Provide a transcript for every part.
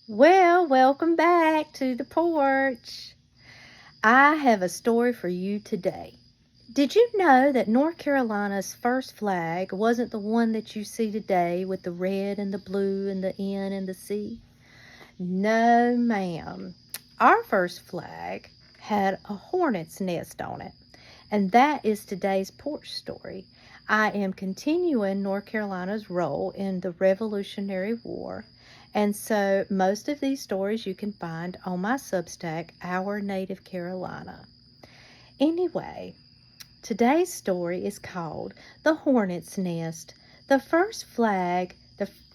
Well, welcome back to the porch. I have a story for you today. Did you know that North Carolina's first flag wasn't the one that you see today with the red and the blue and the N and the C? No, ma'am. Our first flag had a hornet's nest on it. And that is today's porch story. I am continuing North Carolina's role in the Revolutionary War. And so most of these stories you can find on my Substack, Our Native Carolina. Anyway, today's story is called The Hornet's Nest, the first flag,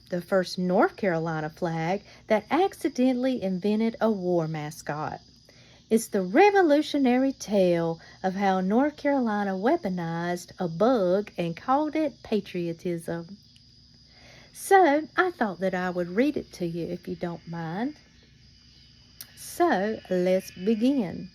the first North Carolina flag that accidentally invented a war mascot. It's the revolutionary tale of how North Carolina weaponized a bug and called it patriotism. So I thought that I would read it to you if you don't mind. So let's begin.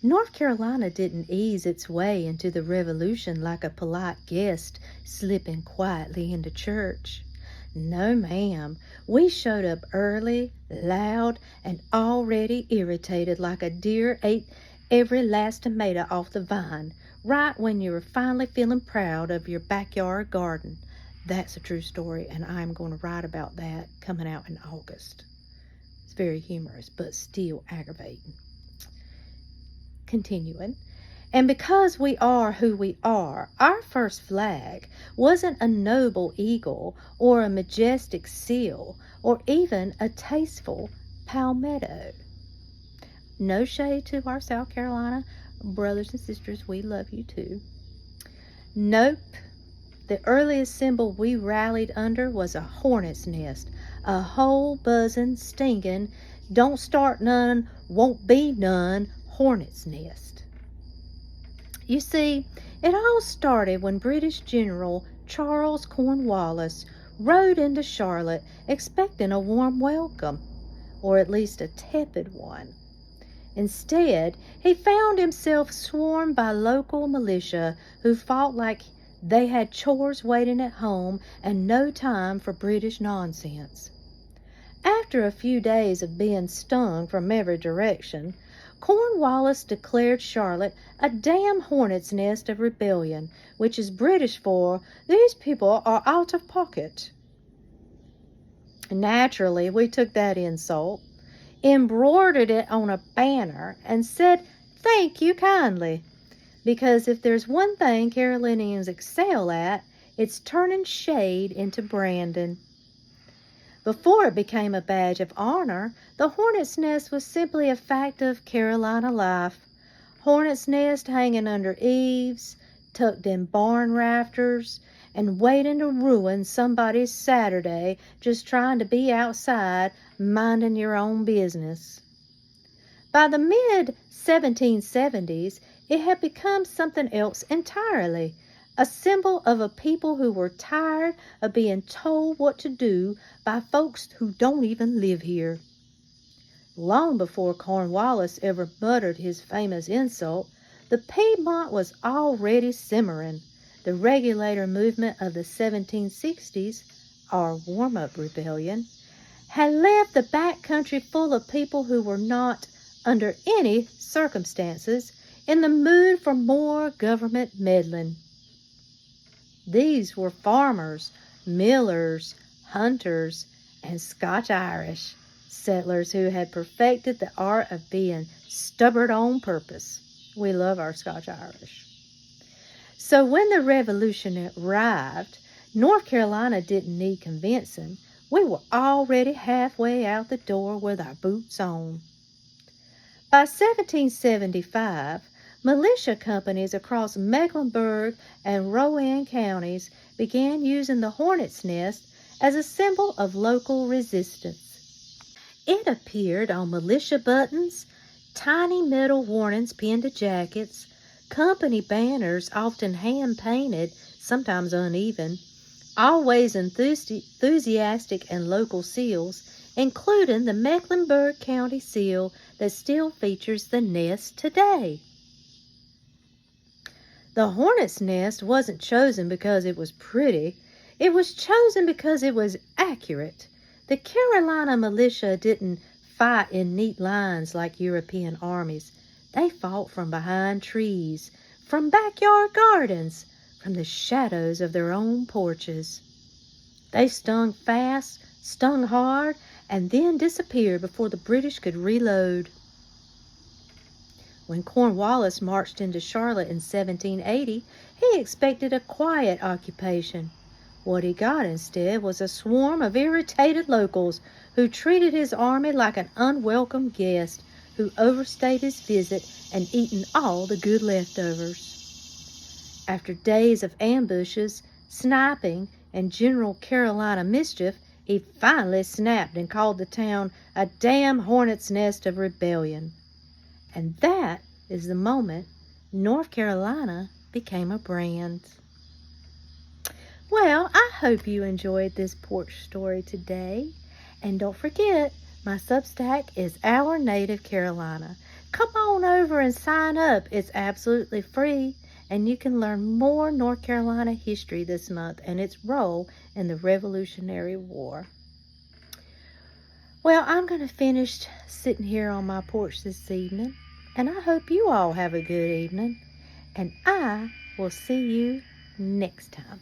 North Carolina didn't ease its way into the Revolution like a polite guest slipping quietly into church. No, ma'am. We showed up early, loud, and already irritated like a deer ate every last tomato off the vine, right when you were finally feeling proud of your backyard garden. That's a true story, and I'm going to write about that coming out in August. It's very humorous, but still aggravating. Continuing. And because we are who we are, our first flag wasn't a noble eagle or a majestic seal or even a tasteful palmetto. No shade to our South Carolina brothers and sisters. We love you too. Nope. The earliest symbol we rallied under was a hornet's nest, a whole buzzing, stinging, don't start none, won't be none hornet's nest. You see, it all started when British General Charles Cornwallis rode into Charlotte expecting a warm welcome, or at least a tepid one. Instead, he found himself swarmed by local militia who fought like they had chores waiting at home and no time for British nonsense. After a few days of being stung from every direction, Cornwallis declared Charlotte a damn hornet's nest of rebellion, which is British for, these people are out of pocket. Naturally, we took that insult, embroidered it on a banner, and said, "Thank you kindly," because if there's one thing Carolinians excel at, it's turning shade into branding. Before it became a badge of honor, the hornet's nest was simply a fact of Carolina life. Hornet's nest hanging under eaves, tucked in barn rafters, and waiting to ruin somebody's Saturday just trying to be outside minding your own business. By the mid-1770s, it had become something else entirely. A symbol of a people who were tired of being told what to do by folks who don't even live here. Long before Cornwallis ever muttered his famous insult, the Piedmont was already simmering. The regulator movement of the 1760s, our warm-up rebellion, had left the back country full of people who were not, under any circumstances, in the mood for more government meddling. These were farmers, millers, hunters, and Scotch-Irish settlers who had perfected the art of being stubborn on purpose. We love our Scotch-Irish. So when the Revolution arrived, North Carolina didn't need convincing. We were already halfway out the door with our boots on. By 1775, militia companies across Mecklenburg and Rowan counties began using the hornet's nest as a symbol of local resistance. It appeared on militia buttons, tiny metal warnings pinned to jackets, company banners often hand-painted, sometimes uneven, always enthusiastic and local seals, including the Mecklenburg County seal that still features the nest today. The hornet's nest wasn't chosen because it was pretty. It was chosen because it was accurate. The Carolina militia didn't fight in neat lines like European armies. They fought from behind trees, from backyard gardens, from the shadows of their own porches. They stung fast, stung hard, and then disappeared before the British could reload. When Cornwallis marched into Charlotte in 1780, he expected a quiet occupation. What he got instead was a swarm of irritated locals who treated his army like an unwelcome guest who overstayed his visit and eaten all the good leftovers. After days of ambushes, sniping, and general Carolina mischief, he finally snapped and called the town a damn hornet's nest of rebellion. And that is the moment North Carolina became a brand. Well, I hope you enjoyed this porch story today. And don't forget, my Substack is Our Native Carolina. Come on over and sign up. It's absolutely free. And you can learn more North Carolina history this month and its role in the Revolutionary War. Well, I'm going to finish sitting here on my porch this evening. And I hope you all have a good evening. And I will see you next time.